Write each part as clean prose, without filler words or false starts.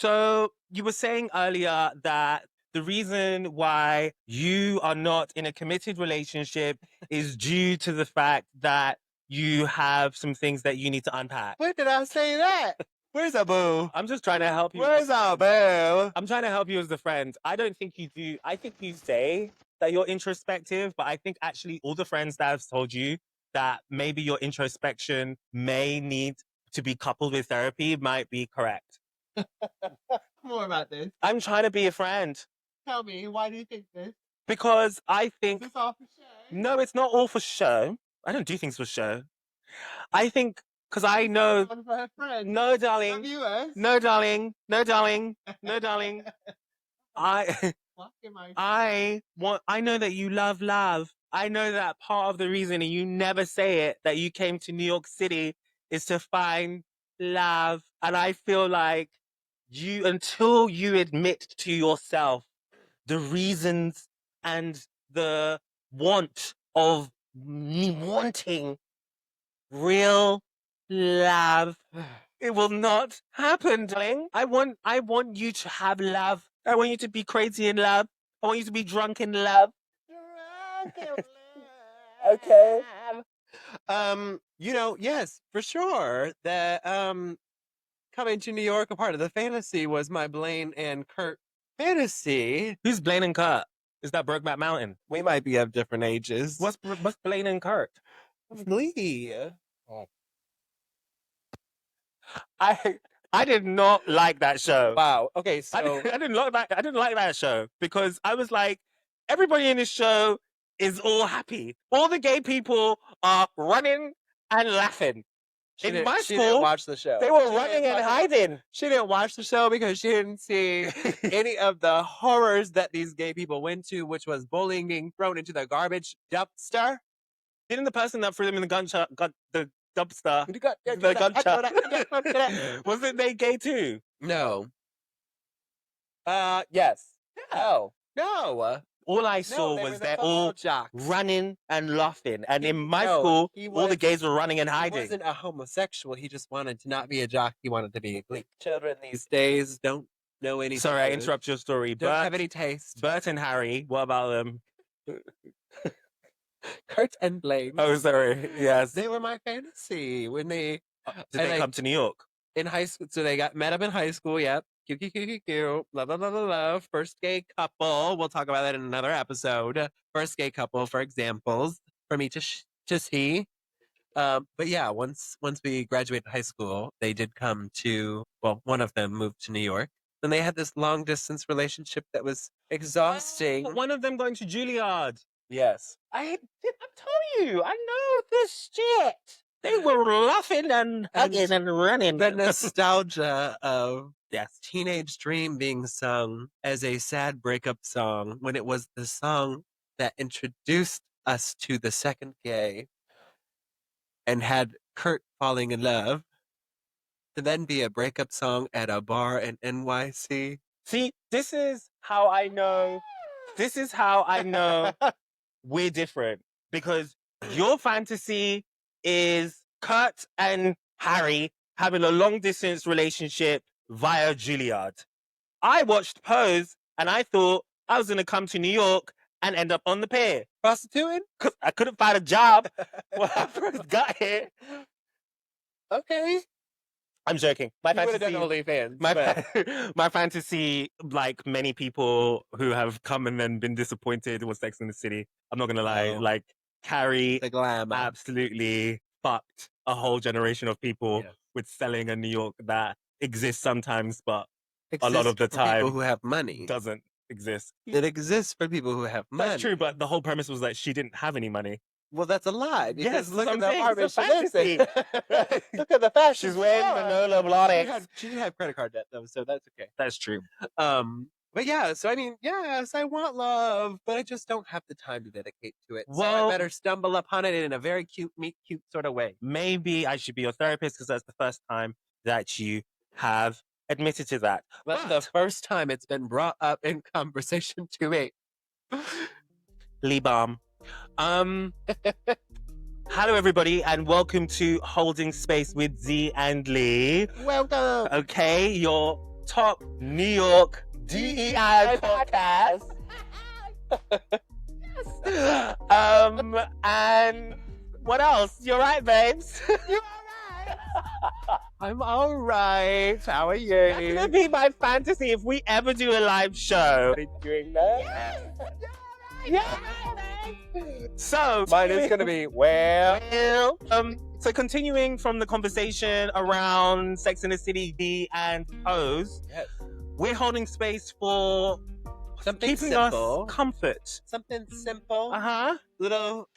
So you were saying earlier that the reason why you are not in a committed relationship is due to the fact that you have some things that you need to unpack. When did I say that? Where's a boo? I'm just trying to help you. Where's a boo? I'm trying to help you as a friend. I don't think you do. I think you say that you're introspective, but I think actually all the friends that have told you that maybe your introspection may need to be coupled with therapy might be correct. More about this. I'm trying to be a friend. Tell me, why do you think this? Because I Is think... this all for show? No, it's not all for show. I don't do things for show. I think... Because I know... No, darling. Viewers. No, darling. No, darling. No, darling. I know that you love love. I know that part of the reason, and you never say it, that you came to New York City is to find love. And I feel like until you admit to yourself the reasons and the want of me wanting real love, it will not happen, darling. I want you to have love. I want you to be crazy in love. I want you to be drunk in love. Drunk in love. Okay. Yes, for sure. That coming to New York, a part of the fantasy was my Blaine and Kurt fantasy. Who's Blaine and Kurt? Is that Brokeback Mountain? We might be of different ages. What's Blaine and Kurt? Lee. Oh. I did not like that show. Wow. Okay, so I didn't like that show because I was like, everybody in this show is all happy. All the gay people are running and laughing. In my she school, didn't watch the show. they were running and hiding. She didn't watch the show because she didn't see any of the horrors that these gay people went to, which was bullying being thrown into the garbage dumpster. Didn't the person that threw them in the dumpster, wasn't they gay too? No. Yes. No. No. All I saw was they're all jocks. running and laughing. And in my school, all the gays were running and hiding. He wasn't a homosexual. He just wanted to not be a jock. He wanted to be bleak. Children these days don't know anything. Sorry, I interrupt your story. Don't have any taste. Bert and Harry, what about them? Kurt and Blaine. Oh, sorry. Yes. They were my fantasy when they... Did they come to New York? In high school. So they met up in high school, yep. Cute. Love, love, love, love. First gay couple. We'll talk about that in another episode. First gay couple, for examples, for me to see. But yeah, once we graduated high school, they did come to... Well, one of them moved to New York. Then they had this long-distance relationship that was exhausting. Oh, one of them going to Juilliard. Yes. I'm telling you, I know this shit. They were laughing and hugging and running. The nostalgia of yes, Teenage Dream being sung as a sad breakup song when it was the song that introduced us to the second gay and had Kurt falling in love to then be a breakup song at a bar in NYC. See, this is how I know we're different, because your fantasy is Kurt and Harry having a long distance relationship via Juilliard. I watched Pose and I thought I was going to come to New York and end up on the pier. Prostituting? Because I couldn't find a job when I first got here. Okay. I'm joking. My you fantasy, done OnlyFans, my fantasy, like many people who have come and then been disappointed, was Sex in the City. I'm not gonna lie. Like Carrie, the glam, absolutely fucked a whole generation of people with selling a New York that exists sometimes, but a lot of the time, people who have money doesn't exist. It exists for people who have money. That's true, but the whole premise was that she didn't have any money. Well, that's a lie. Yes, look at the apartment she lives in. Look at the fashion. She's wearing Manolo Blahniks. She did have credit card debt though, so that's okay. That's true. But yeah, so I mean, yes, I want love, but I just don't have the time to dedicate to it. Well, so I better stumble upon it in a very cute, meet cute sort of way. Maybe I should be your therapist because that's the first time that you have admitted to that. That's the first time it's been brought up in conversation to me. Lee Balm. Hello everybody and welcome to Holding Space with Z and Lee. Welcome. Okay, your top New York DEI podcast. And what else? You're right, babes. You're alright. I'm all right. How are you? That's gonna be my fantasy if we ever do a live show. Are you doing that? Yes. Yeah. So Mine is gonna be well. So continuing from the conversation around Sex and the City D and Pose, Yes. we're holding space for Something keeping simple. us comfort. Something simple. Uh-huh. Little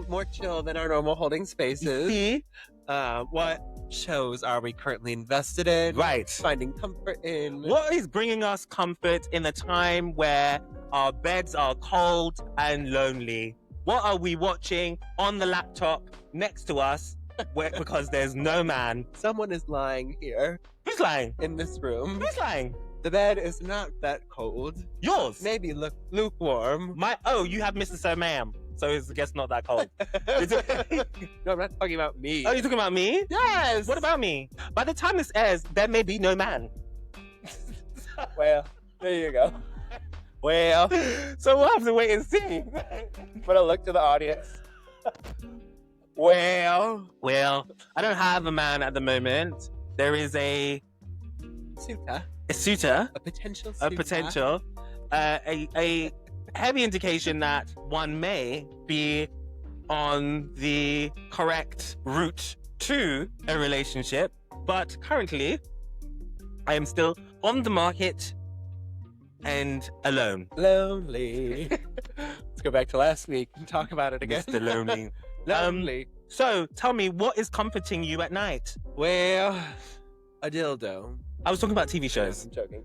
more chill than our normal holding spaces. See? What shows are we currently invested in? Right. Finding comfort in. What is bringing us comfort in a time where our beds are cold and lonely? What are we watching on the laptop next to us because there's no man? Someone is lying here Who's lying? in this room. Who's lying? The bed is not that cold. Yours. Maybe lukewarm. You have Mr. Sir Ma'am. So it's, I guess, not that cold. No, I'm not talking about me. Oh, you're talking about me? Yes. What about me? By the time this airs, there may be no man. Well, there you go. Well, So we'll have to wait and see. but I look to the audience. Well, I don't have a man at the moment. There is a suitor, a potential a potential, a heavy indication that one may be on the correct route to a relationship. But currently, I am still on the market and alone. Lonely. Let's go back to last week and talk about it again. Mr. Lonely. Lonely. So tell me, what is comforting you at night? Well, a dildo. I was talking about TV shows. I'm joking.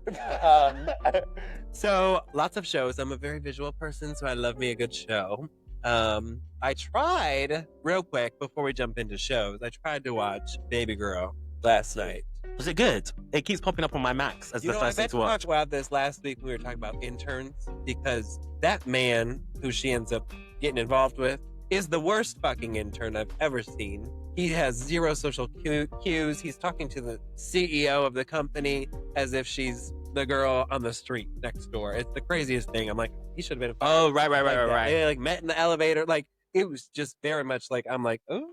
So lots of shows. I'm a very visual person, so I love me a good show. I tried real quick before we jump into shows. I tried to watch Baby Girl last night. Was it good? It keeps popping up on my Macs as the I first thing meant to to watch. talk about this last week when we were talking about interns, because that man who she ends up getting involved with is the worst fucking intern I've ever seen. He has zero social cues. He's talking to the CEO of the company as if she's the girl on the street next door. It's the craziest thing. I'm like, he should have been fired. Oh, right. They like met in the elevator. Like, it was just very much like, I'm like, oh,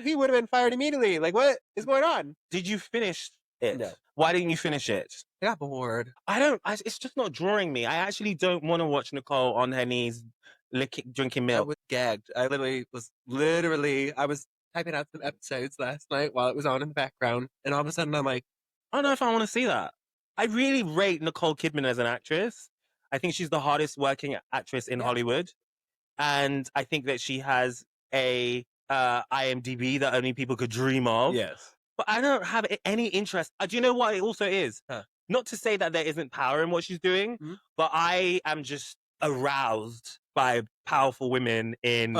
he would have been fired immediately. Like, what is going on? Did you finish it? No. Why didn't you finish it? I got bored. It's just not drawing me. I actually don't want to watch Nicole on her knees drinking I milk. was gagged. I was typing out some episodes last night while it was on in the background, and all of a sudden I'm like, I don't know if I want to see that. I really rate Nicole Kidman as an actress. I think she's the hardest working actress in Hollywood. And I think that she has a IMDb that only people could dream of. yes. But I don't have any interest. Do you know what it also is? Huh. Not to say that there isn't power in what she's doing, Mhm. but I am just aroused by powerful women in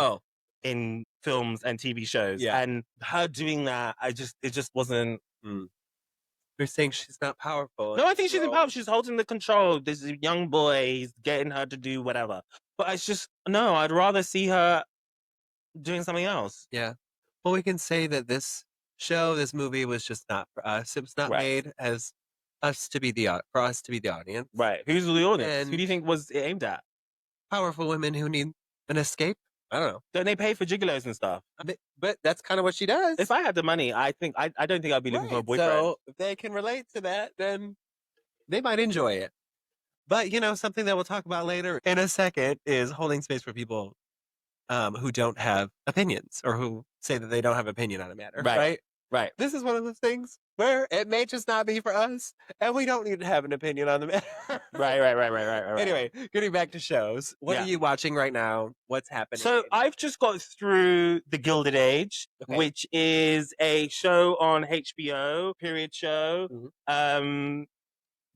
films and TV shows. Yeah. And her doing that, it just wasn't. You're saying she's not powerful. No, I think she's in power. She's holding the control. This young boy, he's getting her to do whatever. But it's just, no, I'd rather see her doing something else. Yeah. Well, we can say that this movie was just not for us. It was not Right. made as us to be for us to be the audience. Right. Who's the audience? And- Who do you think was it aimed at? Powerful women who need an escape. I don't know. Don't they pay for gigolos and stuff? But that's kind of what she does. If I had the money, I don't think I'd be looking for a boyfriend. So if they can relate to that, then they might enjoy it. But, something that we'll talk about later in a second is holding space for people who don't have opinions or who say that they don't have opinion on a matter. Right. This is one of those things where it may just not be for us, and we don't need to have an opinion on the matter. Right. Anyway, getting back to shows. What Yeah. are you watching right now? What's happening? So I've just got through The Gilded Age, Okay. which is a show on HBO, period show,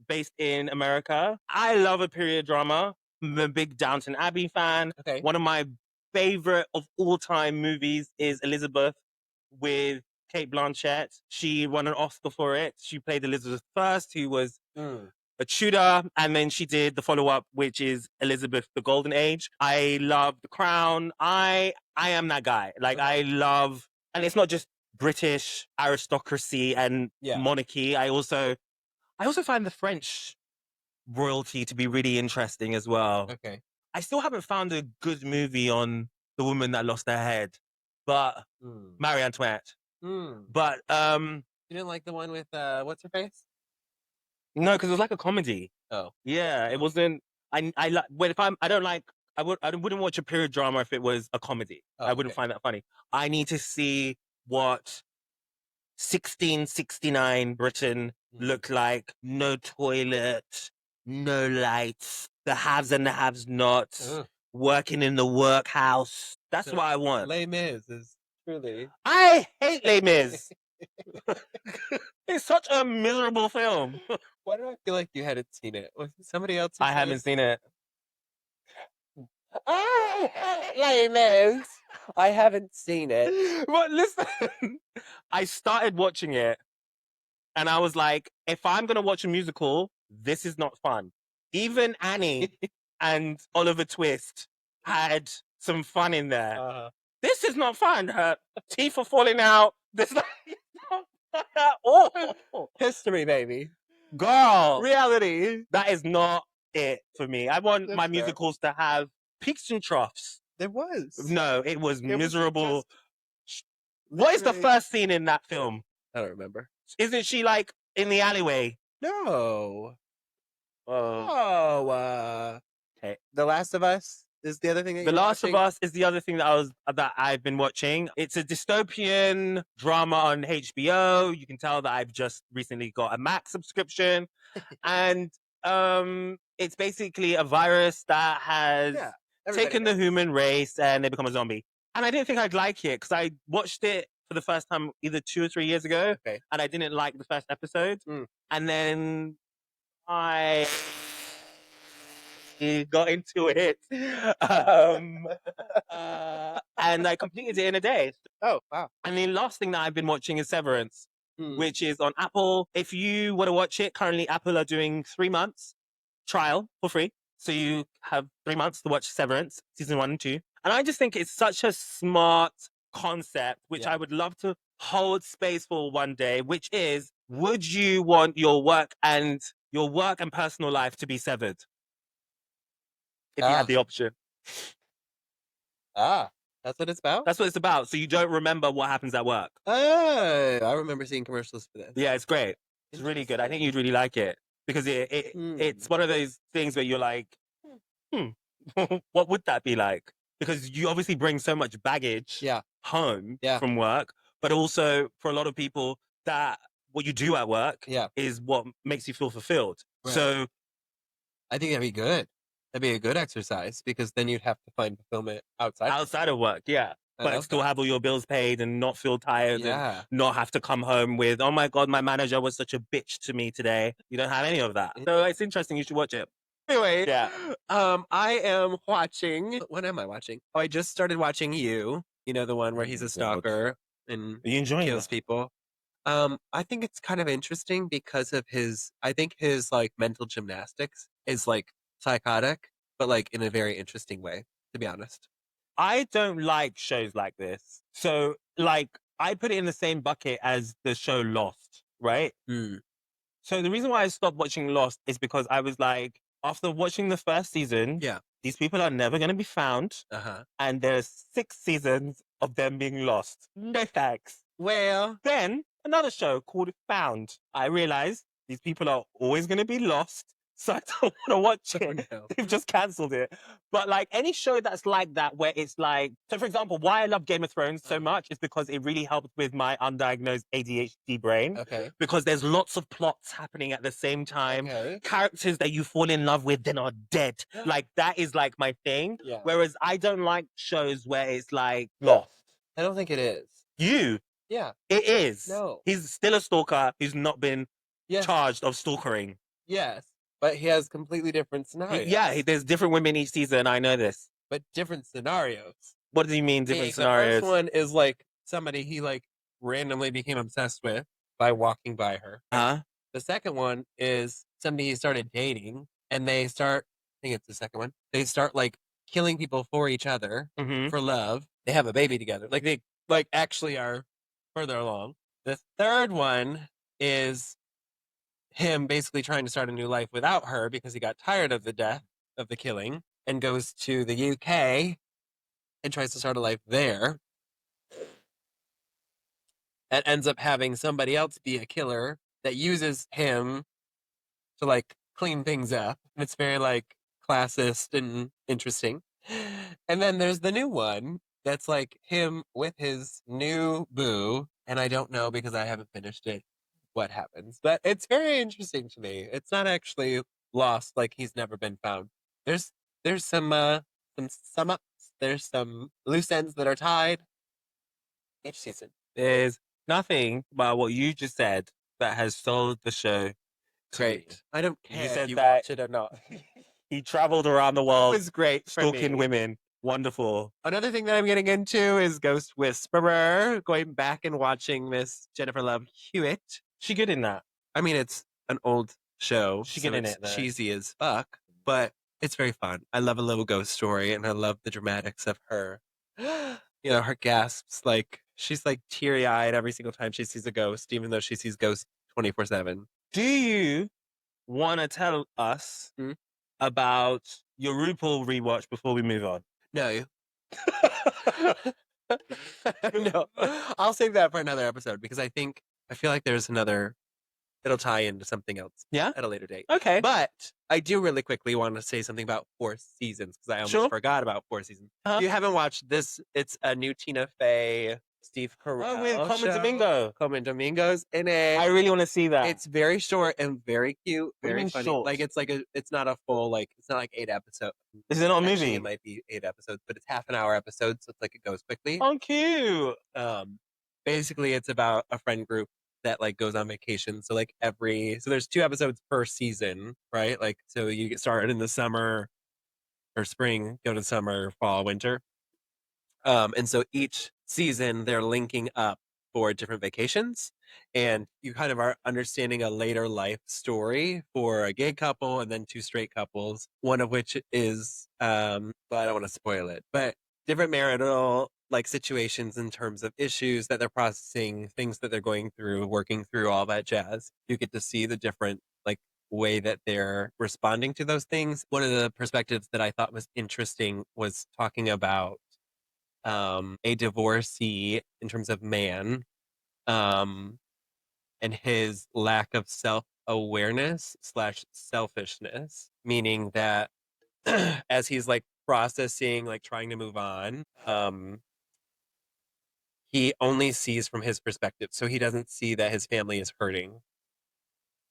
based in America. I love a period drama. I'm a big Downton Abbey fan. Okay. One of my favorite of all time movies is Elizabeth with Kate Blanchett. She won an Oscar for it. She played Elizabeth I, who was a Tudor, and then she did the follow-up, which is Elizabeth the Golden Age. I love The Crown. I am that guy. Like, I love, and it's not just British aristocracy and monarchy. I I also find the French royalty to be really interesting as well. Okay. I still haven't found a good movie on the woman that lost her head, but Marie Antoinette. But You didn't like the one with what's her face? no, because it was like a comedy. Oh, Yeah, it wasn't. I like when if I don't like I wouldn't watch a period drama if it was a comedy. Oh, I wouldn't okay. find that funny. I need to see what 1669 Britain looked like. No toilet, no lights, the haves and the haves nots, working in the workhouse. That's So, what I want. Les Mis is truly. I hate Les Mis. It's such a miserable film. Why do I feel like you hadn't seen it? Was it somebody else? I haven't seen it. I hate Les Mis. I haven't seen it. But listen, I started watching it and I was like, if I'm going to watch a musical, this is not fun. Even Annie and Oliver Twist had some fun in there. This is not fun. Her teeth are falling out. This is not fun at all. History, baby. Girl. Reality. That is not it for me. I want That's my fair. musicals to have peaks and troughs. There was. No, it was miserable. just What is the really- first scene in that film? I don't remember. Isn't she like in the alleyway? No. Oh. Oh, Okay. The Last of Us is the other thing that The you're Last of watching? Us is the other thing that I've been watching. It's a dystopian drama on HBO. You can tell that I've just recently got a Max subscription. And it's basically a virus that has taken the human race and they become a zombie. And I didn't think I'd like it because I watched it for the first time either 2 or 3 years ago. Okay. And I didn't like the first episode. And then I got into it. And I completed it in a day. Oh, wow. And the last thing that I've been watching is Severance, which is on Apple. If you want to watch it, currently Apple are doing 3 months trial for free. So you have 3 months to watch Severance, season 1 and 2. And I just think it's such a smart concept, which I would love to hold space for one day, which is, would you want your work and personal life to be severed? If you had the option. That's what it's about? That's what it's about. So you don't remember what happens at work. I remember seeing commercials for this. Yeah, it's great. It's really good. I think you'd really like it because it's one of those things where you're like, what would that be like? Because you obviously bring so much baggage home from work, but also for a lot of people that what you do at work is what makes you feel fulfilled. Right. So I think that'd be good. That'd be a good exercise because then you'd have to find fulfillment outside of work, but still have all your bills paid and not feel tired and not have to come home with, oh my God, my manager was such a bitch to me today. You don't have any of that. So it's interesting. You should watch it. Anyway, I am watching. What am I watching? Oh, I just started watching You. You know, the one where he's a stalker and Are you enjoying kills people. I think it's kind of interesting because of his like mental gymnastics is like psychotic, but like in a very interesting way, to be honest. I don't like shows like this. So like I put it in the same bucket as the show Lost, right? So the reason why I stopped watching Lost is because I was like, after watching the first season, these people are never going to be found. And there's 6 seasons of them being lost. No thanks. Well, then another show called Found. I realized these people are always going to be lost. So I don't want to watch it. No. They've just cancelled it. But like any show that's like that, where it's like, so for example, why I love Game of Thrones so much is because it really helped with my undiagnosed ADHD brain. Okay. Because there's lots of plots happening at the same time. Okay. Characters that you fall in love with then are dead. Like that is like my thing. Yeah. Whereas I don't like shows where it's like lost. I don't think it is. Yeah. It is. No. He's still a stalker who's not been charged of stalkering. Yes. But he has completely different scenarios. Yeah, there's different women each season. I know this. But different scenarios. What do you mean different scenarios? The first one is like somebody he like randomly became obsessed with by walking by her. The second one is somebody he started dating and they start, I think it's the second one, they start like killing people for each other for love. They have a baby together. Like they like actually are further along. The third one is him basically trying to start a new life without her because he got tired of the death of the killing and goes to the UK and tries to start a life there and ends up having somebody else be a killer that uses him to like clean things up. It's very like classist and interesting. And then there's the new one that's like him with his new boo. And I don't know because I haven't finished it what happens, but it's very interesting to me. It's not actually lost like he's never been found. There's some ups, there's some loose ends that are tied each season. There's nothing about what you just said that has sold the show to me. Great. I don't You care said if you that- watch it or not. He traveled around the It world was great for stalking me. women. Wonderful. Another thing that I'm getting into is Ghost Whisperer, going back and watching Miss Jennifer Love Hewitt. She good in that. I mean, it's an old show. She so good in it's it, though. cheesy as fuck, but it's very fun. I love a little ghost story, and I love the dramatics of her. You know, her gasps, like she's like teary-eyed every single time she sees a ghost, even though she sees ghosts 24/7. Do you want to tell us about your RuPaul rewatch before we move on? No. No. I'll save that for another episode because I feel like there's another, it'll tie into something else Yeah? at a later date. Okay. But I do really quickly want to say something about Four Seasons because I almost forgot about Four Seasons. If you haven't watched this, it's a new Tina Fey, Steve Carell with Coleman show. Domingo. Coleman Domingo's in it. I really want to see that. It's very short and very cute, very funny. Short? Like it's not a full it's not like 8 episodes. Is it not a Actually, movie? it might be 8 episodes, but it's half-an-hour episodes, so it's like it goes quickly. Oh, cute. Basically, it's about a friend group that like goes on vacation. So like so there's 2 episodes per season, right? Like so you get started in the summer or spring, go to summer, fall, winter. And so each season they're linking up for different vacations, and you kind of are understanding a later life story for a gay couple and then 2 straight couples, one of which is but I don't want to spoil it, but different marital like situations in terms of issues that they're processing, things that they're going through, working through, all that jazz. You get to see the different like way that they're responding to those things. One of the perspectives that I thought was interesting was talking about a divorcee in terms of man, and his lack of self-awareness / selfishness, meaning that as he's like processing, like trying to move on, he only sees from his perspective. So he doesn't see that his family is hurting.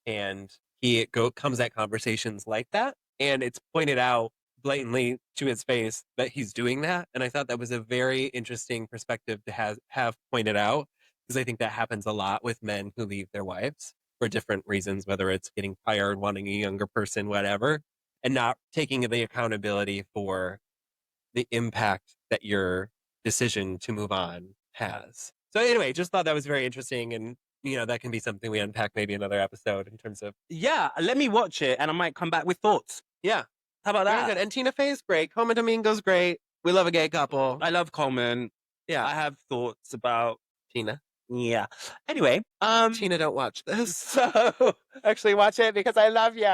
And he comes at conversations like that. And it's pointed out blatantly to his face that he's doing that. And I thought that was a very interesting perspective to have pointed out, because I think that happens a lot with men who leave their wives for different reasons, whether it's getting tired, wanting a younger person, whatever, and not taking the accountability for the impact that your decision to move on has. So anyway, just thought that was very interesting, and that can be something we unpack maybe another episode in terms of. Yeah, let me watch it and I might come back with thoughts. Yeah. How about Very that? good. And Tina Fey's great. Coleman Domingo's great. We love a gay couple. I love Coleman. Yeah. I have thoughts about Tina. Yeah. Anyway, Tina, don't watch this. So actually watch it because I love you.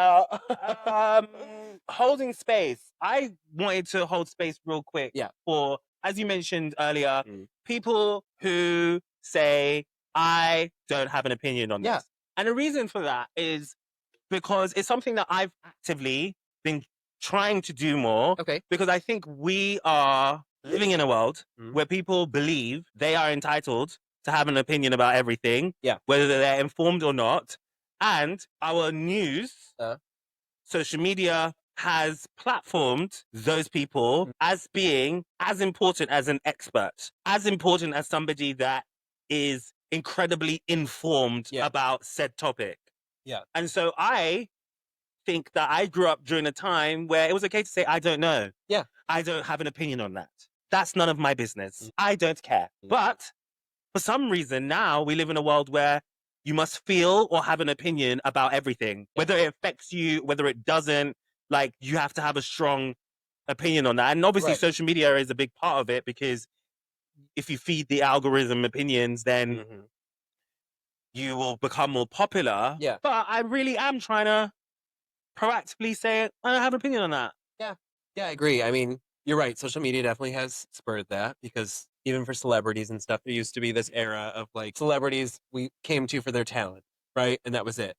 Holding space. I wanted to hold space real quick. Yeah. For, as you mentioned earlier, people who say, I don't have an opinion on this. And the reason for that is because it's something that I've actively been trying to do more. Okay. Because I think we are living in a world where people believe they are entitled to have an opinion about everything, whether they're informed or not. And our news, social media has platformed those people as being as important as an expert, as important as somebody that is incredibly informed about said topic. Yeah. And so I think that I grew up during a time where it was okay to say, I don't know. Yeah. I don't have an opinion on that. That's none of my business. I don't care. But for some reason now we live in a world where you must feel or have an opinion about everything, whether it affects you, whether it doesn't. Like, you have to have a strong opinion on that. And obviously social media is a big part of it, because if you feed the algorithm opinions, then you will become more popular. Yeah. But I really am trying to proactively say, I don't have an opinion on that. Yeah, I agree. I mean, you're right. Social media definitely has spurred that because even for celebrities and stuff, there used to be this era of like celebrities we came to for their talent, right? And that was it.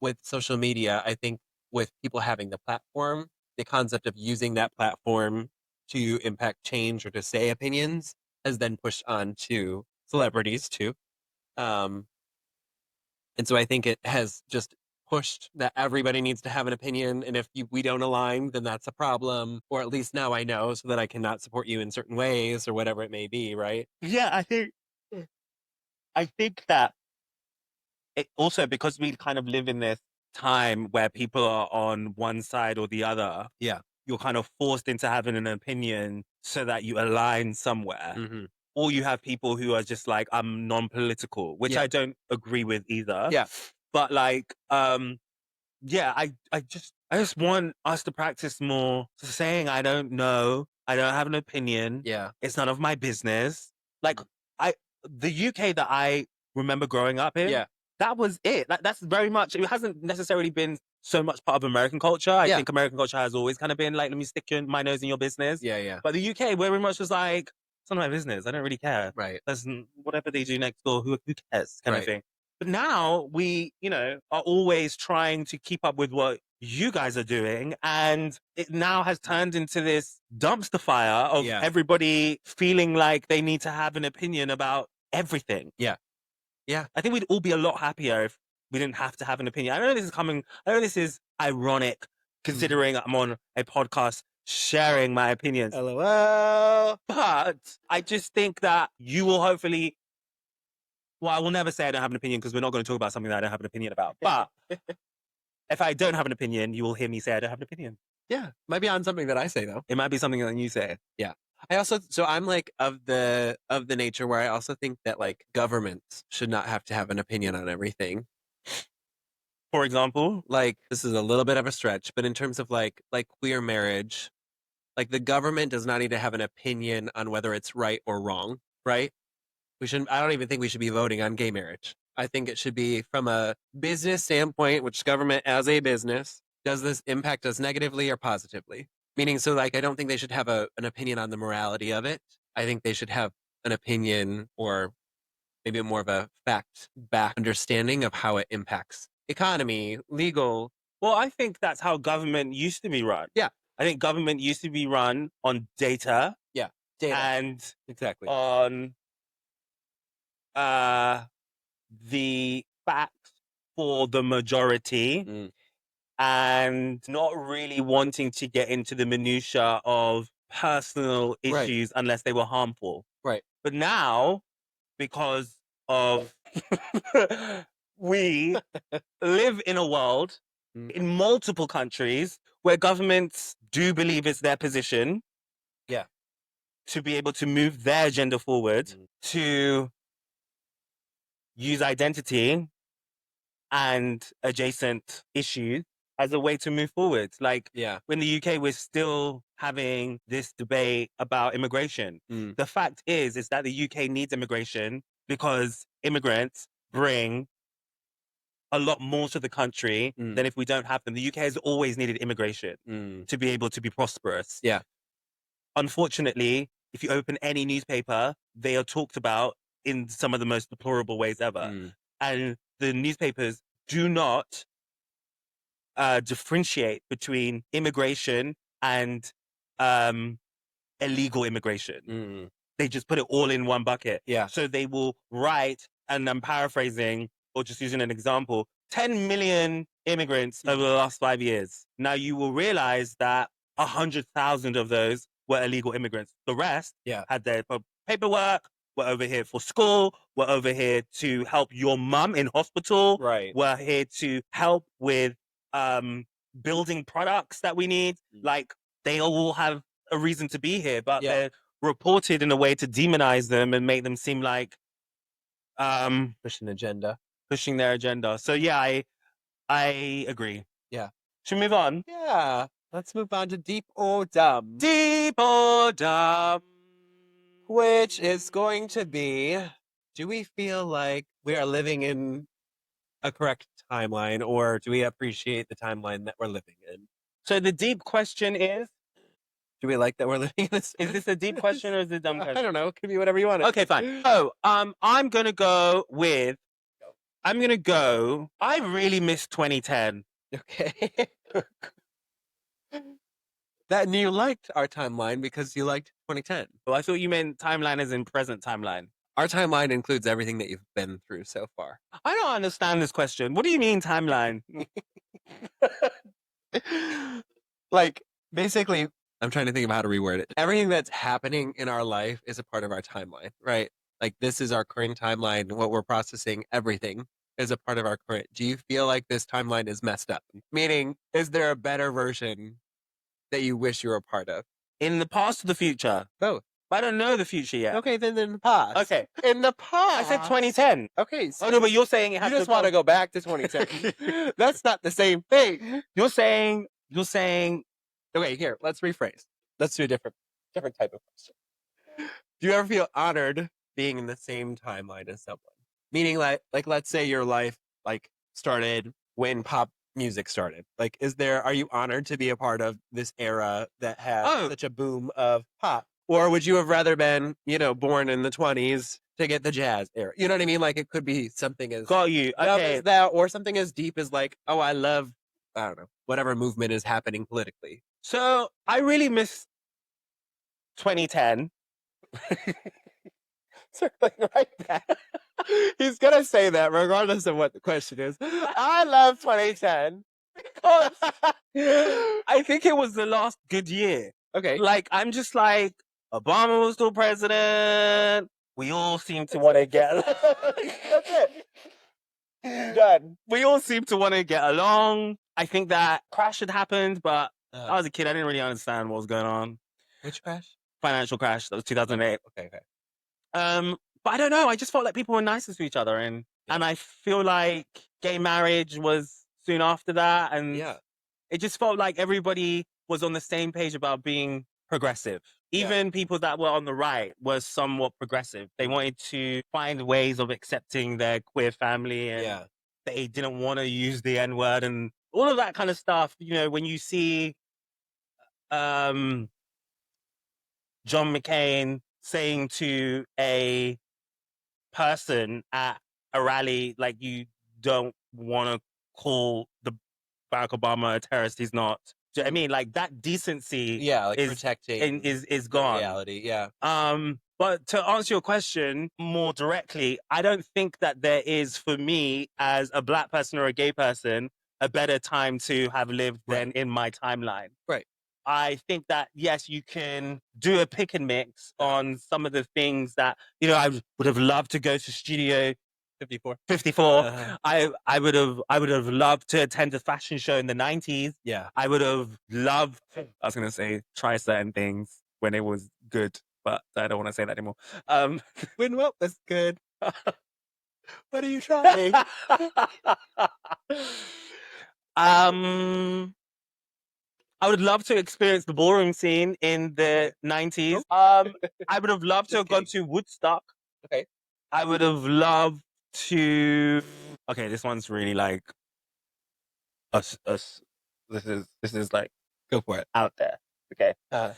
With social media, I think with people having the platform, the concept of using that platform to impact change or to say opinions has then pushed on to celebrities too. Um, and so I think it has just pushed that everybody needs to have an opinion. And if we don't align, then that's a problem. Or at least now I know so that I cannot support you in certain ways or whatever it may be, right? Yeah, I think that it also, because we kind of live in this time where people are on one side or the other. Yeah. You're kind of forced into having an opinion so that you align somewhere. Mm-hmm. Or you have people who are just like, I'm non-political, which I don't agree with either. Yeah. But like, yeah, I just want us to practice more saying, I don't know, I don't have an opinion. Yeah. It's none of my business. Like the UK that I remember growing up in, that was it. That's very much, it hasn't necessarily been so much part of American culture. I think American culture has always kind of been like, let me stick my nose in your business. Yeah. But the UK, we're very much just like, it's none of my business. I don't really care. Right. Listen, whatever they do next door, who cares kind of thing. But now we, are always trying to keep up with what you guys are doing. And it now has turned into this dumpster fire of everybody feeling like they need to have an opinion about everything. Yeah. I think we'd all be a lot happier if we didn't have to have an opinion. I know this is ironic considering I'm on a podcast sharing my opinions. LOL. But I just think that you will hopefully... Well, I will never say I don't have an opinion because we're not going to talk about something that I don't have an opinion about. But if I don't have an opinion, you will hear me say I don't have an opinion. Yeah. Might be on something that I say though. It might be something that you say. Yeah. I also, so I'm like of the nature where I also think that like governments should not have to have an opinion on everything. For example, like this is a little bit of a stretch, but in terms of like queer marriage, like the government does not need to have an opinion on whether it's right or wrong, right? I don't even think we should be voting on gay marriage. I think it should be from a business standpoint, which government as a business, does this impact us negatively or positively? Meaning, so like, I don't think they should have an opinion on the morality of it. I think they should have an opinion or maybe more of a fact-backed understanding of how it impacts economy, legal. Well, I think that's how government used to be run. Yeah. I think government used to be run on data. Yeah. Data. And exactly on the facts for the majority and not really wanting to get into the minutiae of personal issues unless they were harmful. Right. But now, because of we live in a world in multiple countries where governments do believe it's their position to be able to move their agenda forward, to use identity and adjacent issues as a way to move forward. Like, in the UK, we're still having this debate about immigration. The fact is that the UK needs immigration because immigrants bring a lot more to the country than if we don't have them. The UK has always needed immigration to be able to be prosperous. Yeah. Unfortunately, if you open any newspaper, they are talked about in some of the most deplorable ways ever. And the newspapers do not differentiate between immigration and illegal immigration. They just put it all in one bucket. Yeah. So they will write, and I'm paraphrasing or just using an example, 10 million immigrants over the last 5 years. Now you will realize that 100,000 of those were illegal immigrants. The rest had their paperwork, were over here for school, were over here to help your mum in hospital, were here to help with building products that we need. Like, they all have a reason to be here, but they're reported in a way to demonize them and make them seem like pushing their agenda. So yeah, I agree. Yeah. Should we move on? Yeah. Let's move on to Deep or Dumb. Deep or Dumb. Which is going to be, do we feel like we are living in a correct timeline, or do we appreciate the timeline that we're living in? So the deep question is, Do we like that we're living in this? is this a deep question or is it a dumb question? I don't know. It could be whatever you want. Okay, fine. So, I'm gonna go with. I really miss 2010. Okay. That and you liked our timeline because you liked 2010. Well, I thought you meant timeline as in present timeline. Our timeline includes everything that you've been through so far. I don't understand this question. What do you mean timeline? Like, basically, I'm trying to think of how to reword it. Everything that's happening in our life is a part of our timeline, right? Like, this is our current timeline. What we're processing, everything is a part of our current. Do you feel like this timeline is messed up? Meaning, is there a better version that you wish you were a part of? In the past or the future? Both. I don't know the future yet. Okay, then in the past. Okay. In the past. I said 2010. Okay. So Oh, no, but you're saying it you has just to want to come- go back to 2010. That's not the same thing. You're saying, Okay, here, let's rephrase. Let's do a different type of question. Do you ever feel honored being in the same timeline as someone? Meaning, like let's say your life started when pop music started. Are you honored to be a part of this era that had such a boom of pop? Or would you have rather been, born in the 20s to get the jazz era? You know what I mean? Like, it could be something as got you. dumb Okay. as that, or something as deep as I love, I don't know, whatever movement is happening politically. So I really miss 2010. Circling right back. He's gonna say that regardless of what the question is. I love 2010 because I think it was the last good year. Okay. I'm just like, Obama was still president. We all seem to want to get. That's it. Done. We all seem to want to get along. I think that crash had happened, but I was a kid. I didn't really understand what was going on. Which crash? Financial crash. That was 2008. Okay. But I don't know. I just felt like people were nicer to each other, and I feel like gay marriage was soon after that, and it just felt like everybody was on the same page about being progressive. Even people that were on the right were somewhat progressive. They wanted to find ways of accepting their queer family, and they didn't want to use the N-word and all of that kind of stuff. When you see John McCain saying to a person at a rally, like, you don't want to call the Barack Obama a terrorist, he's not. Do you know what I mean? Like, that decency is protecting is gone. Reality, But to answer your question more directly, I don't think that there is, for me, as a Black person or a gay person, a better time to have lived than in my timeline. Right. I think that, yes, you can do a pick and mix on some of the things that, I would have loved to go to Studio 54. I would have loved to attend a fashion show in the 90s. Yeah. I would have loved, I was going to say, try certain things when it was good, but I don't want to say that anymore. When what was good? What are you trying? I would love to experience the ballroom scene in the 90s. I would have loved to have gone to Woodstock. Okay. I would have loved to. Okay, this one's really like us. This is like, go for it, out there. Okay. I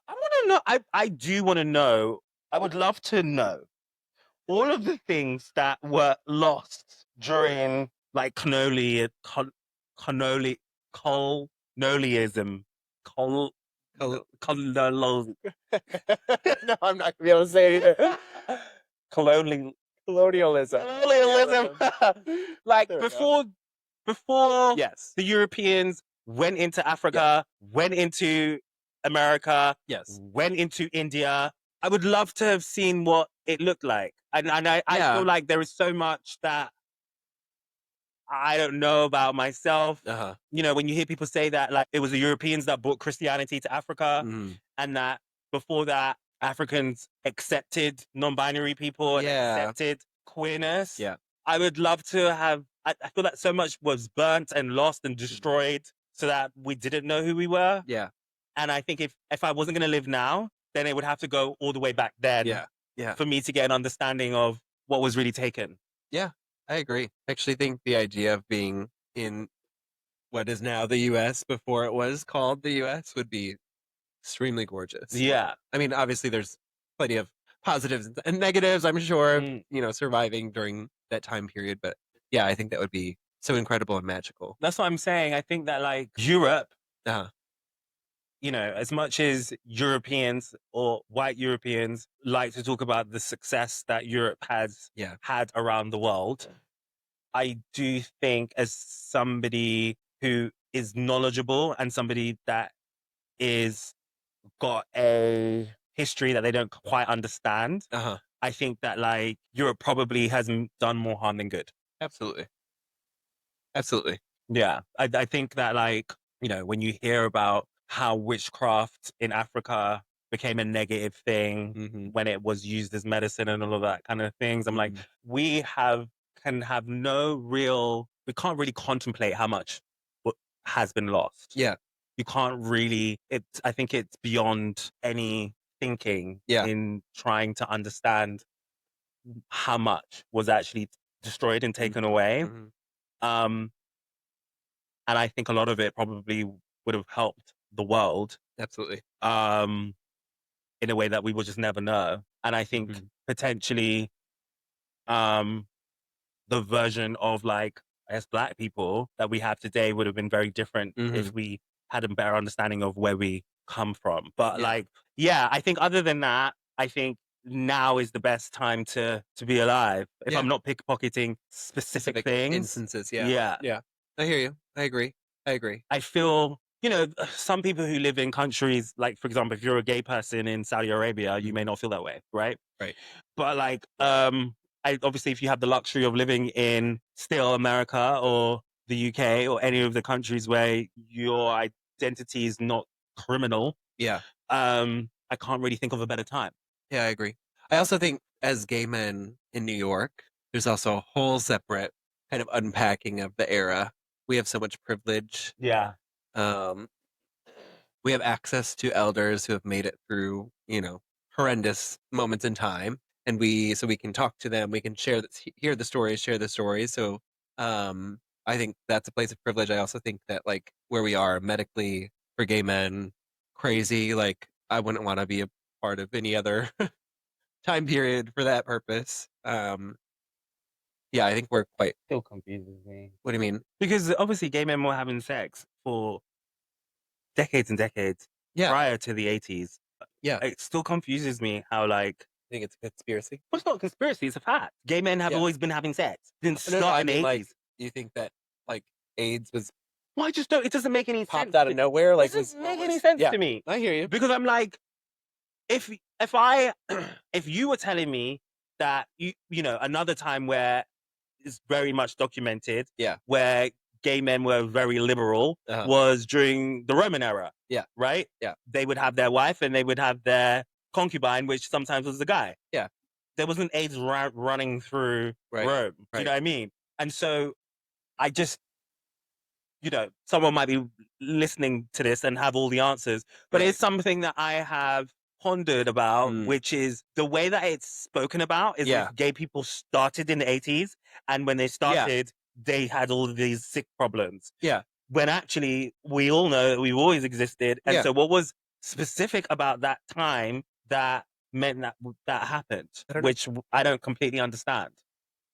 want to know. I do want to know. I would love to know all of the things that were lost during colonialism. Colonialism. No, I'm not gonna be able to say it either. Colonialism. Before Yes. the Europeans went into Africa, went into America, went into India. I would love to have seen what it looked like. And I feel like there is so much that I don't know about myself. When you hear people say that, it was the Europeans that brought Christianity to Africa, and that before that, Africans accepted non-binary people and accepted queerness. I would love to have, I feel like so much was burnt and lost and destroyed so that we didn't know who we were. And I think if I wasn't going to live now, then it would have to go all the way back then for me to get an understanding of what was really taken. Yeah, I agree. I actually think the idea of being in what is now the US before it was called the US would be extremely gorgeous. Yeah. I mean, obviously there's plenty of positives and negatives, I'm sure, of, Mm. surviving during that time period, but yeah, I think that would be so incredible and magical. That's what I'm saying. I think that like Europe, Uh, as much as Europeans or white Europeans like to talk about the success that Europe has yeah. had around the world, I do think as somebody who is knowledgeable and somebody that is got a history that they don't quite understand, Uh-huh. I think that like Europe probably has done more harm than good. Absolutely. Absolutely. Yeah. I think that like, when you hear about how witchcraft in Africa became a negative thing Mm-hmm. when it was used as medicine and all of that kind of things, I'm like, Mhm. we can have we can't really contemplate how much has been lost. Yeah. You can't really, I think it's beyond any thinking Yeah. in trying to understand how much was actually destroyed and taken away. Mhm. Um, and I think a lot of it probably would have helped the world Absolutely. in a way that we will just never know. And I think Mhm. potentially the version of like, I guess, Black people that we have today would have been very different if Mhm. we had a better understanding of where we come from. But Yeah. I think other than that, I think now is the best time to be alive. If Yeah. I'm not pickpocketing specific things. instances. Yeah. Yeah. Yeah. I hear you. I agree. I feel, some people who live in countries, like, for example, if you're a gay person in Saudi Arabia, you may not feel that way, right? Right. But obviously, if you have the luxury of living in still America or the UK or any of the countries where your identity is not criminal, Yeah. I can't really think of a better time. Yeah, I agree. I also think as gay men in New York, there's also a whole separate kind of unpacking of the era. We have so much privilege. Yeah. Um, we have access to elders who have made it through, horrendous moments in time, and we can talk to them. We can hear the stories, share the stories. So, I think that's a place of privilege. I also think that like where we are medically for gay men, crazy. Like I wouldn't want to be a part of any other time period for that purpose. Yeah, I think we're quite. Still confuses me. What do you mean? Because obviously gay men were having sex for decades and decades Yeah, prior to the 80s. yeah. It still confuses me how like, I think it's a conspiracy. well, it's not a conspiracy, it's a fact. Gay men have Yeah. always been having sex. Didn't No, start I in the mean, like, 80s. you think that like AIDS was Well, I just don't, it doesn't make any popped sense. out of nowhere? Like, It doesn't make any was sense yeah. to me. I hear you. Because I'm like, if I if you were telling me that another time where it's very much documented, Yeah. where gay men were very liberal, Uh-huh. was during the Roman era. Yeah. Right? Yeah. They would have their wife and they would have their concubine, which sometimes was the guy. Yeah. There wasn't AIDS running through Right. Rome. Do Right. you know what I mean? And so I just, someone might be listening to this and have all the answers, but Right. it's something that I have pondered about, Mm. which is the way that it's spoken about is Yeah. if gay people started in the 80s, and when they started, they had all of these sick problems. Yeah. When actually, we all know that we've always existed. And Yeah. so what was specific about that time that meant that happened, which I don't completely understand.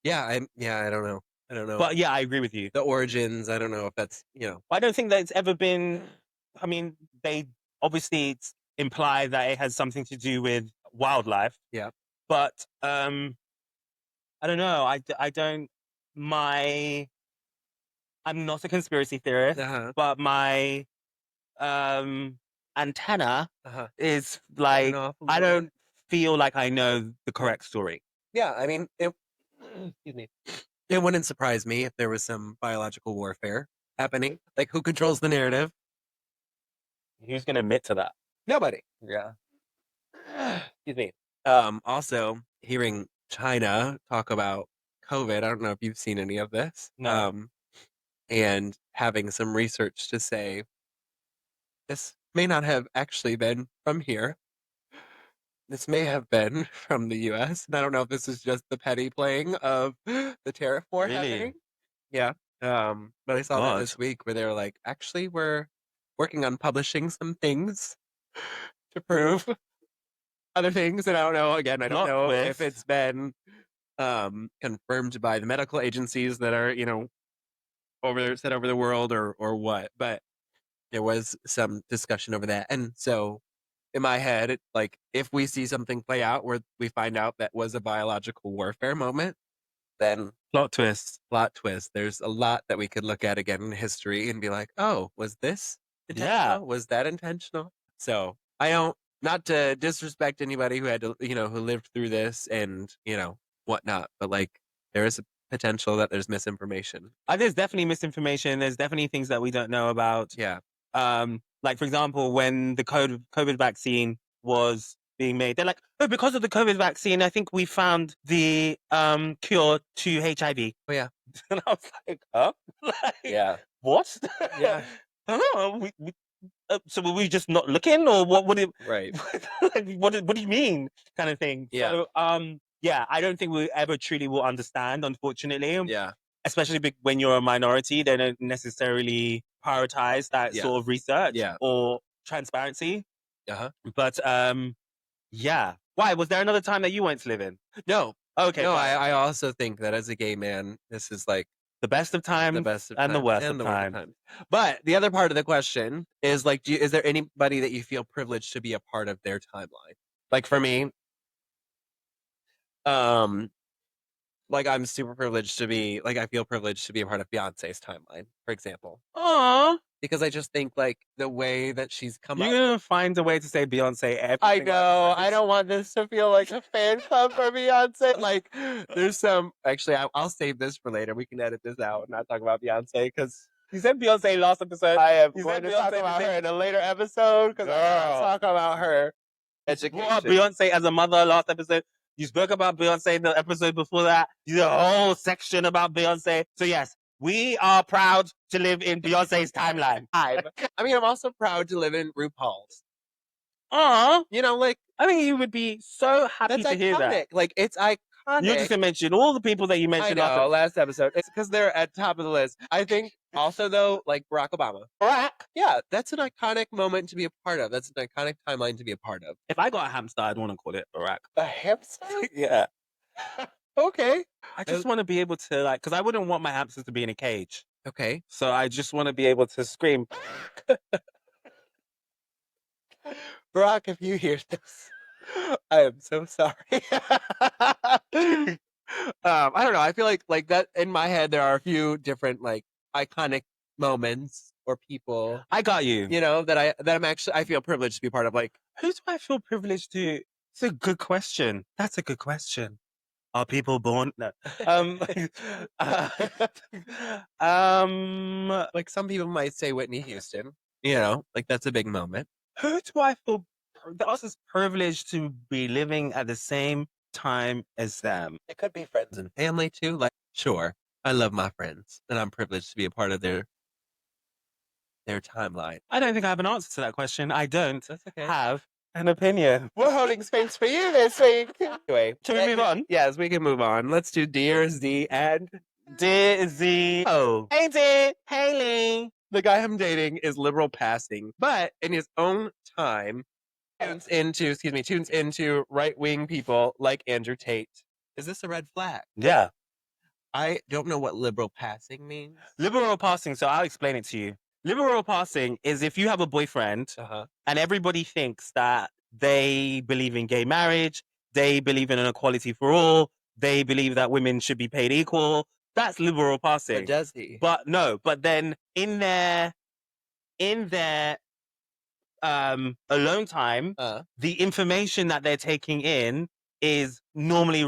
Yeah, I don't know. I don't know. But yeah, I agree with you. The origins, I don't know if that's, I don't think that it's ever been, I mean, they obviously imply that it has something to do with wildlife. Yeah. But I don't know. I don't, I'm not a conspiracy theorist, Uh-huh. but my antenna Uh-huh. is like, I don't feel like I know the correct story. Yeah, I mean, excuse me. It wouldn't surprise me if there was some biological warfare happening. Like, who controls the narrative? Who's going to admit to that? Nobody. Yeah. Excuse me. Also, hearing China talk about COVID, I don't know if you've seen any of this. No. And having some research to say this may not have actually been from here. this may have been from the US, and I don't know if this is just the petty playing of the tariff war Really? happening. Yeah. But I saw that God. this week where they were like, actually, we're working on publishing some things to prove other things. And I don't know, again, I don't Plot know if twist. it's been confirmed by the medical agencies that are, set over the world or what. But there was some discussion over that. And so in my head, like if we see something play out where we find out that was a biological warfare moment, then Plot twist. plot twist. There's a lot that we could look at again in history and be like, oh, was this intentional? Yeah. Was that intentional? So I don't, not to disrespect anybody who had to, who lived through this and, whatnot, but like there is a potential that there's misinformation. There's definitely misinformation. There's definitely things that we don't know about. Yeah. Like, for example, when the COVID vaccine was being made, they're like, oh, because of the COVID vaccine, I think we found the cure to HIV. Oh, yeah. And I was like, huh? Like, Yeah. what? Yeah. I don't know. So were we just not looking, or what would it? Right. Like, what do you mean, kind of thing? Yeah. So, yeah, I don't think we ever truly will understand, unfortunately. Yeah. Especially when you're a minority, they don't necessarily prioritize that Yeah. sort of research Yeah. or transparency. Uh-huh. But yeah. Why? Was there another time that you went to live in? No. Okay. No, fine. I also think that as a gay man, this is like The best of times the best of and the times worst and of the worst times. times. But the other part of the question is like, is there anybody that you feel privileged to be a part of their timeline? Like for me, like I'm super privileged to be like I feel privileged to be a part of Beyonce's timeline, for example. Aww. Because I just think like the way that she's come You're up. gonna find a way to say Beyonce every I single know. episode. I don't want this to feel like a fan club for Beyonce. Like, there's some. Actually, I'll save this for later. We can edit this out and not talk about Beyonce because You said Beyonce last episode. I am You going said to talk Beyonce about the her in a later episode because I Girl. talk about her You education. brought up Beyonce as a mother last episode. You spoke about Beyonce in the episode before that. You did a whole section about Beyonce. So yes, we are proud to live in Beyonce's timeline. I mean, I'm also proud to live in RuPaul's. Aw. Like I think you would be so happy that's to hear iconic. that. Like it's iconic. You're just gonna mention all the people that you I mentioned know, last episode. It's because they're at top of the list. I think also though, like Barack Obama. Barack. Yeah, that's an iconic moment to be a part of. That's an iconic timeline to be a part of. If I got a hamster, I'd want to call it Barack. A hamster? Yeah. Okay. I just want to be able to because I wouldn't want my hamsters to be in a cage. Okay. So I just want to be able to scream. Barack, if you hear this, I am so sorry. I don't know. I feel like that in my head there are a few different like iconic moments or people. I got you. That I'm actually I feel privileged to be part of. Like who do I feel privileged to? It's a good question. That's a good question. Are people born? No. Like some people might say Whitney Houston. Like that's a big moment. Who do I feel us is privileged to be living at the same time as them? It could be friends and family too. Like, sure, I love my friends, and I'm privileged to be a part of their timeline. I don't think I have an answer to that question. I don't okay. have an opinion. We're holding space for you this week. Anyway, should we move on? Yes, we can move on. Let's do Dear Z and Dear Z. Oh, hey Dear, hey Lee. The guy I'm dating is liberal passing, but in his own time tunes into right-wing people like Andrew Tate. Is this a red flag? Yeah. I don't know what liberal passing means. Liberal passing, so I'll explain it to you. Liberal passing is if you have a boyfriend and everybody thinks that they believe in gay marriage, they believe in an equality for all, they believe that women should be paid equal. That's liberal passing. But does he? But no, but then in their alone time, the information that they're taking in is normally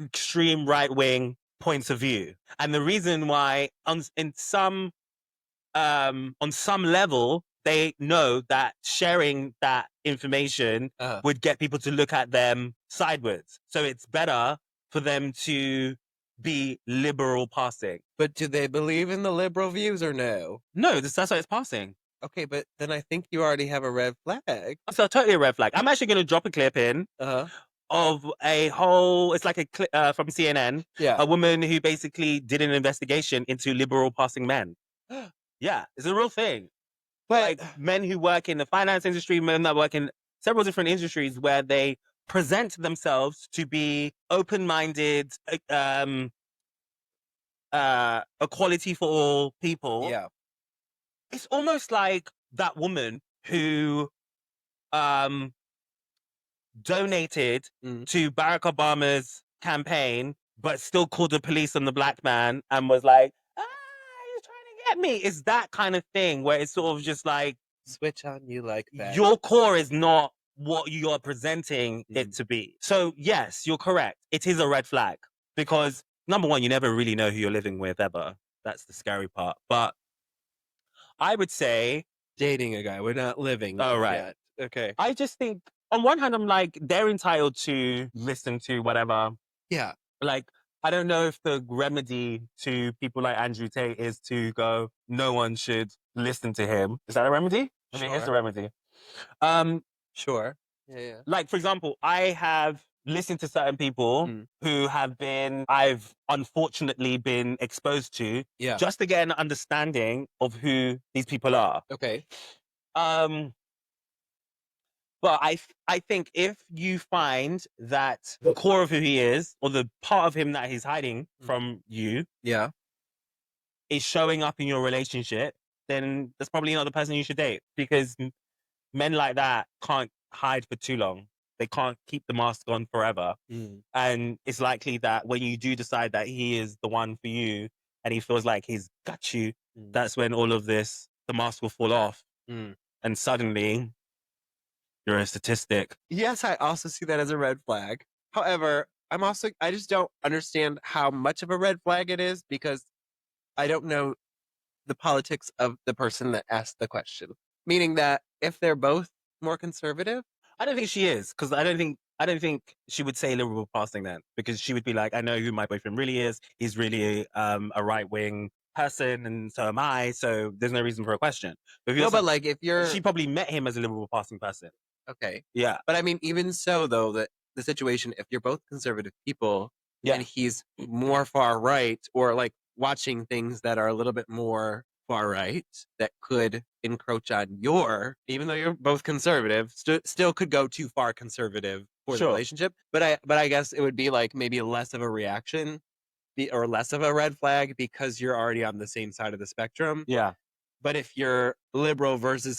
extreme right-wing points of view. And the reason why on some level, they know that sharing that information would get people to look at them sideways. So it's better for them to be liberal passing. But do they believe in the liberal views or no? No, that's why it's passing. Okay, but then I think you already have a red flag. So totally a red flag. I'm actually going to drop a clip in Uh-huh. of a whole, it's like a clip from CNN, Yeah. a woman who basically did an investigation into liberal passing men. Yeah, it's a real thing. But Like men who work in the finance industry, men that work in several different industries where they present themselves to be open-minded, equality for all people. yeah. It's almost like that woman who um donated Mm. to Barack Obama's campaign, but still called the police on the black man and was like, he's trying to get me. It's that kind of thing where it's sort of just like, Switch on you like that. your core is not what you're presenting it to be. So yes, you're correct. It is a red flag because number one, you never really know who you're living with ever. That's the scary part. But I would say, Dating a guy. We're not living yet. Okay. I just think on one hand, I'm like, they're entitled to listen to whatever. Yeah. Like, I don't know if the remedy to people like Andrew Tate is to go, no one should listen to him. Is that a remedy? I mean, it's a Sure. remedy. Sure. Yeah. Like, for example, I have listened to certain people who I've unfortunately been exposed to Yeah. just to get an understanding of who these people are. Okay. But I think if you find that the core of who he is, or the part of him that he's hiding from you, Yeah. is showing up in your relationship, then that's probably not the person you should date because men like that can't hide for too long. They can't keep the mask on forever. And it's likely that when you do decide that he is the one for you and he feels like he's got you, that's when all of this, the mask will fall off. And suddenly you're a statistic. Yes, I also see that as a red flag. However, I just don't understand how much of a red flag it is because I don't know the politics of the person that asked the question. Meaning that if they're both more conservative, I don't think she is because I don't think she would say liberal passing then because she would be like, I know who my boyfriend really is. He's really a right wing person, and so am I. So there's no reason for a question. But but like if you're, she probably met him as a liberal passing person. Okay. Yeah. But I mean, even so, though, that the situation, if you're both conservative people and he's more far right or like watching things that are a little bit more far right that could encroach on even though you're both conservative, still could go too far conservative for the relationship. But I guess it would be like maybe less of a reaction or less of a red flag because you're already on the same side of the spectrum. Yeah. But if you're liberal versus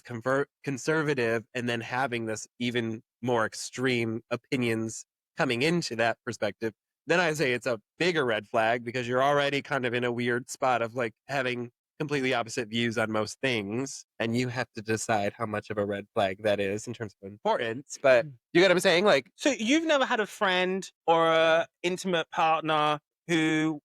conservative and then having this even more extreme opinions coming into that perspective, then I say it's a bigger red flag because you're already kind of in a weird spot of like having completely opposite views on most things. And you have to decide how much of a red flag that is in terms of importance. But you get what I'm saying? Like, so you've never had a friend or a intimate partner who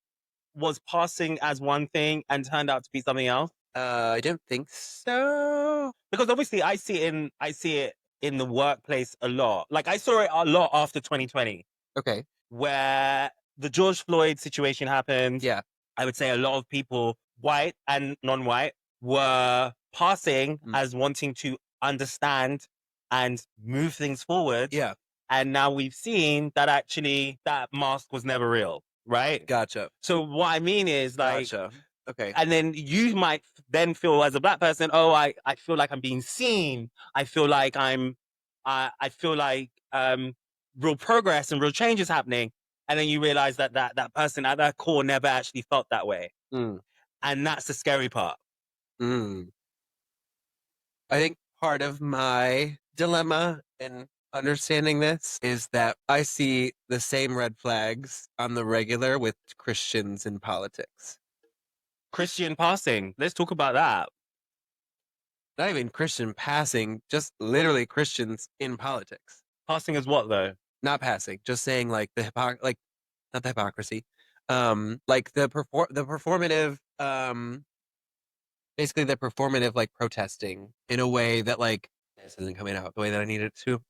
was passing as one thing and turned out to be something else? I don't think so. Because obviously I see it in the workplace a lot. Like I saw it a lot after 2020. Okay. Where the George Floyd situation happened. Yeah. I would say a lot of people, white and non-white, were passing as wanting to understand and move things forward. Yeah. And now we've seen that actually that mask was never real, right? Gotcha. So what I mean is like, Gotcha. Okay. and then you might then feel as a black person, oh, I feel like I'm being seen. I feel like I feel like real progress and real change is happening. And then you realize that that person at their core never actually felt that way. And that's the scary part. I think part of my dilemma in understanding this is that I see the same red flags on the regular with Christians in politics. Christian passing. Let's talk about that. Not even Christian passing, just literally Christians in politics. Passing is what though? Not passing, just saying like not the hypocrisy. Like the performative, basically the performative like protesting in a way that like this isn't coming out the way that I need it to.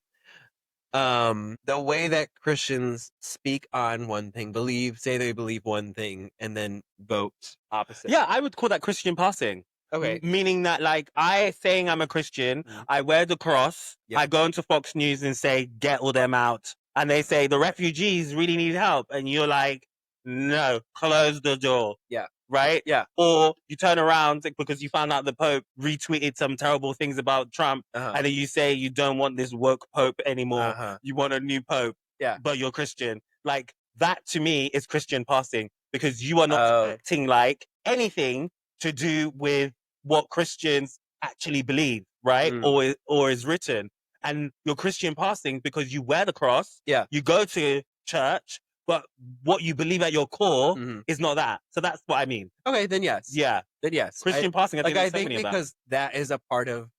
The way that Christians speak on one thing, say they believe one thing, and then vote opposite. Yeah, I would call that Christian passing. Okay. Meaning that, like, I saying I'm a Christian, I wear the cross, I go into Fox News and say, get all them out. And they say, the refugees really need help. And you're like, no, close the door. Yeah. Right? Yeah. Or you turn around because you found out the Pope retweeted some terrible things about Trump. And then you say you don't want this woke Pope anymore. You want a new Pope. Yeah. But you're Christian. Like, that to me is Christian passing, because you are not acting like anything to do with what Christians actually believe, right? Or is written. And you're Christian passing because you wear the cross. Yeah. You go to church, but what you believe at your core is not that. So that's what I mean. Okay, then yes. Yeah. Then yes. Christian passing, I think because that is a part of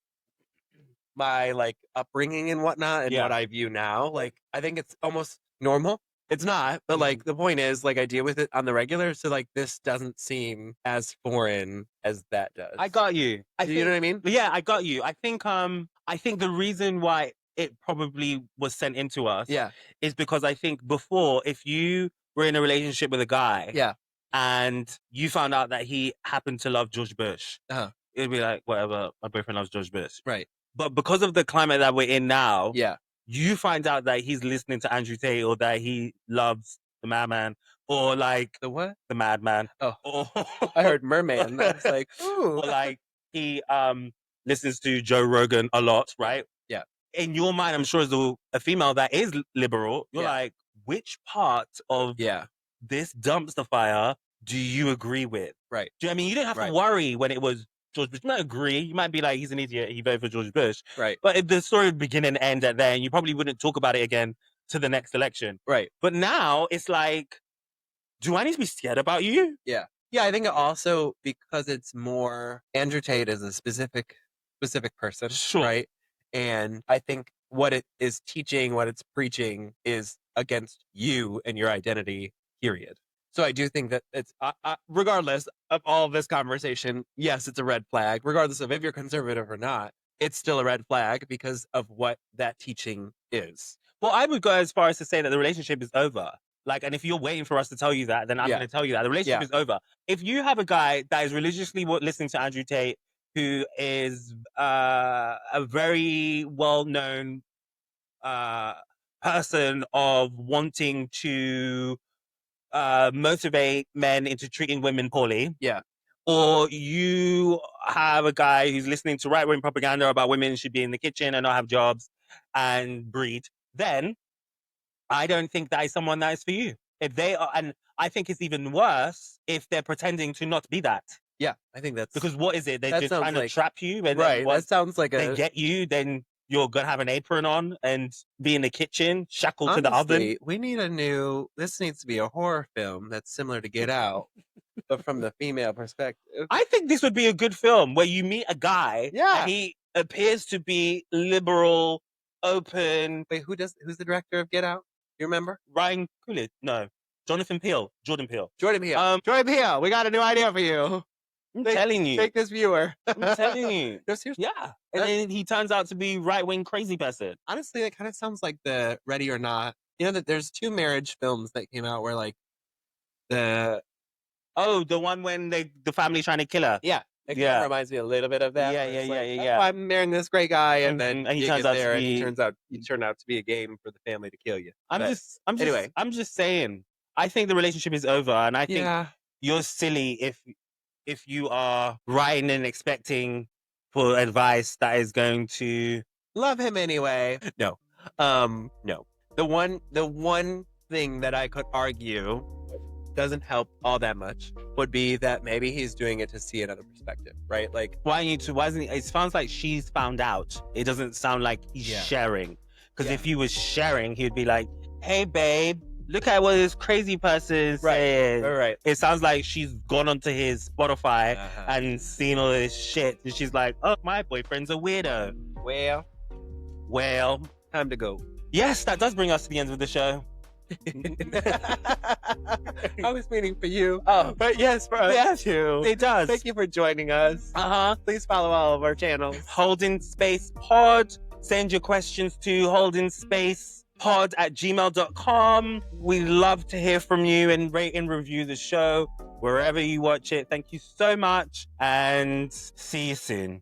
my, like, upbringing and whatnot, and what I view now. Like, I think it's almost normal. It's not, but like, the point is, like, I deal with it on the regular, so like, this doesn't seem as foreign as that does. I got you. You know what I mean? Yeah, I got you. I think the reason why it probably was sent into us is because I think before, if you were in a relationship with a guy and you found out that he happened to love George Bush, it'd be like, whatever, my boyfriend loves George Bush. Right. But because of the climate that we're in now, you find out that he's listening to Andrew Tate, or that he loves the Madman, or like the what? The Madman. Oh, or, I heard Merman. I was like, ooh. Or like he listens to Joe Rogan a lot, right? Yeah. In your mind, I'm sure as a female that is liberal, you're like, which part of this dumpster fire do you agree with? Right. Do you know what I mean? You didn't have to worry when it was George Bush. You might agree. You might be like, he's an idiot. He voted for George Bush. Right. But if the story would begin and end at there, and you probably wouldn't talk about it again to the next election. Right. But now it's like, do I need to be scared about you? Yeah. Yeah, I think it also, because it's more, Andrew Tate is a specific person, right? And I think what it is teaching, what it's preaching, is against you and your identity, period. So I do think that it's, regardless of all of this conversation, yes, it's a red flag. Regardless of if you're conservative or not, it's still a red flag because of what that teaching is. Well, I would go as far as to say that the relationship is over. Like, and if you're waiting for us to tell you that, then I'm going to tell you that. The relationship is over. If you have a guy that is religiously listening to Andrew Tate, who is a very well-known person of wanting to motivate men into treating women poorly. Yeah. Or you have a guy who's listening to right-wing propaganda about women should be in the kitchen and not have jobs and breed, then I don't think that is someone that is for you. If they are, and I think it's even worse if they're pretending to not be that. Yeah, I think that's... Because what is it? They're just trying to trap you? And right, that sounds like they get you, then you're going to have an apron on and be in the kitchen, shackled to the oven. We need this needs to be a horror film that's similar to Get Out, but from the female perspective. I think this would be a good film where you meet a guy, and he appears to be liberal, open. Wait, who's the director of Get Out? You remember? Ryan Coogler? No. Jordan Peele. Jordan Peele, we got a new idea for you. I'm telling you. Take this viewer. I'm telling you. No, seriously. Yeah. And then he turns out to be right-wing crazy person. Honestly, it kind of sounds like the Ready or Not. You know that there's 2 marriage films that came out where like the one when the family trying to kill her. Yeah. It kind of reminds me a little bit of that. Yeah. Oh, I'm marrying this great guy, and then he turns out to be... you turn out to be a game for the family to kill you. I'm just saying. I think the relationship is over, and I think you're silly if you are writing and expecting for advice that is going to love him anyway. No. No. The one thing that I could argue doesn't help all that much would be that maybe he's doing it to see another perspective, right? Like, why isn't he? It sounds like she's found out. It doesn't sound like he's sharing. Because if he was sharing, he'd be like, hey babe, look at what this crazy person is saying. Right. It sounds like she's gone onto his Spotify and seen all this shit. And she's like, oh, my boyfriend's a weirdo. Well, time to go. Yes, that does bring us to the end of the show. I was waiting for you. Oh, but yes, for us too. It does. Thank you for joining us. Please follow all of our channels. Holding Space Pod. Send your questions to holdingspacepod@gmail.com. We love to hear from you and rate and review the show. wherever you watch it. Thank you so much and see you soon.